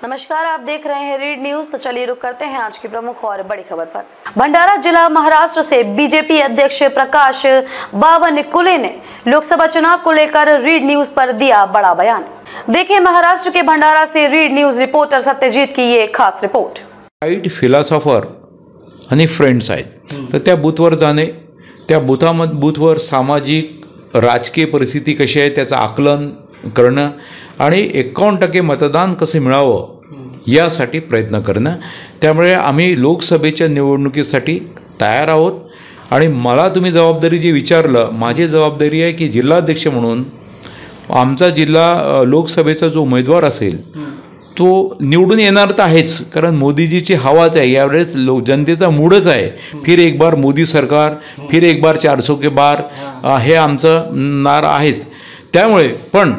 नमस्कार, आप देख रहे हैं रीड न्यूज। तो चलिए रुक करते हैं आज की प्रमुख और बड़ी खबर पर। भंडारा जिला महाराष्ट्र से बीजेपी अध्यक्ष प्रकाश बावनकुले ने लोकसभा चुनाव को लेकर रीड न्यूज पर दिया बड़ा बयान। देखिए महाराष्ट्र के भंडारा से रीड न्यूज रिपोर्टर सत्यजीत की ये खास रिपोर्ट। राईट फिलॉसॉफर आणि फ्रेंड्स आहेत, तर त्या बूथवर जाणे, त्या बूथवर सामाजिक राजकीय परिस्थिती कशी आहे त्याचं आकलन करणं आणि 51% मतदान कसे मिळावं यासाठी प्रयत्न करणं। त्यामुळे आम्ही लोकसभेच्या निवडणुकीसाठी तयार आहोत आणि मला तुम्ही जबाबदारी जी विचारलं, माझी जबाबदारी आहे की जिल्हाध्यक्ष म्हणून आमचा जिल्हा लोकसभेचा जो उमेदवार असेल तो निवडून येणार तर आहेच, कारण मोदीजीची हवाच आहे यावेळेस, जनतेचा मूडच आहे फिर एक बार मोदी सरकार, फिर एक बार 400 के पार हे आमचं नार आहेच। त्यामुळे पण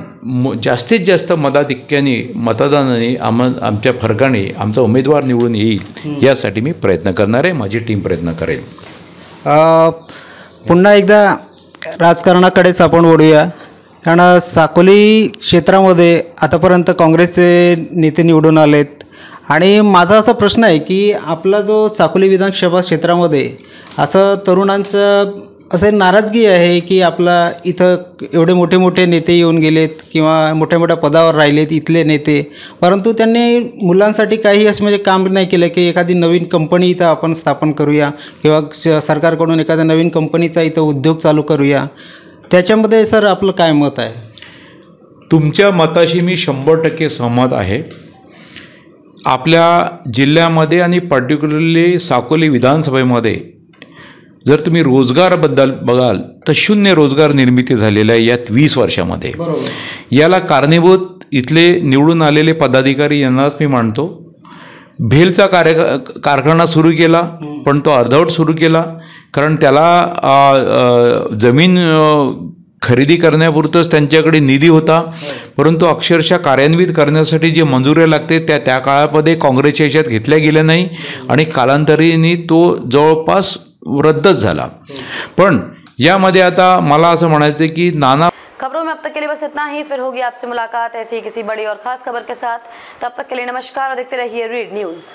जास्तीत जास्त मतदानाने आमच्या फरकाने आमचा उमेदवार निवडून येईल यासाठी मी प्रयत्न करणार आहे, माझी टीम प्रयत्न करेल। पुन्हा एकदा राजकारणाकडेच आपण वळूया, कारण साकोली क्षेत्रामध्ये आतापर्यंत काँग्रेसचे नेते निवडून आलेत आणि माझा असा प्रश्न आहे की आपला जो साकोली विधानसभा क्षेत्रामध्ये असं तरुणांचं असं नाराजगी आहे की आपला इथं एवढे मोठे मोठे नेते येऊन गेलेत किंवा मोठ्या मोठ्या पदावर राहिलेत इथले नेते, परंतु त्यांनी मुलांसाठी काही असं म्हणजे काम नाही केलं की एखादी नवीन कंपनी इथं आपण स्थापन करूया किंवा सरकारकडून एखाद्या नवीन कंपनीचा इथं उद्योग चालू करूया। त्याच्यामध्ये सर आपलं काय मत आहे? तुमच्या मताशी मी 100% सहमत आहे। आपल्या जिल्ह्यामध्ये आणि पर्टिक्युलरली साकोली विधानसभेमध्ये जर तुम्ही रोजगाराबद्दल बघाल तर शून्य रोजगार निर्मिती झालेला आहे यात 20 वर्षामध्ये। याला कारणीभूत इथले निवडून आलेले पदाधिकारी यांनाच मी मानतो। भेलचा कारखाना सुरू केला पण तो अर्धवट सुरू केला, कारण त्याला जमीन खरेदी करण्यापुरतंच त्यांच्याकडे निधी होता, परंतु अक्षरशः कार्यान्वित करण्यासाठी जे मंजुऱ्या लागते त्या काळामध्ये काँग्रेसच्या ह्याच्यात घेतल्या गेल्या नाही आणि कालांतराने तो जवळपास रद्दच झाला। पण यामध्ये आता मला असं म्हणायचं की नाना खबरों में अब तक के लिए बस इतना ही। फिर होगी आपसे मुलाकात ऐसी ही किसी बड़ी और खास खबर के साथ। तब तक के लिए नमस्कार और देखते रहिए रीड न्यूज।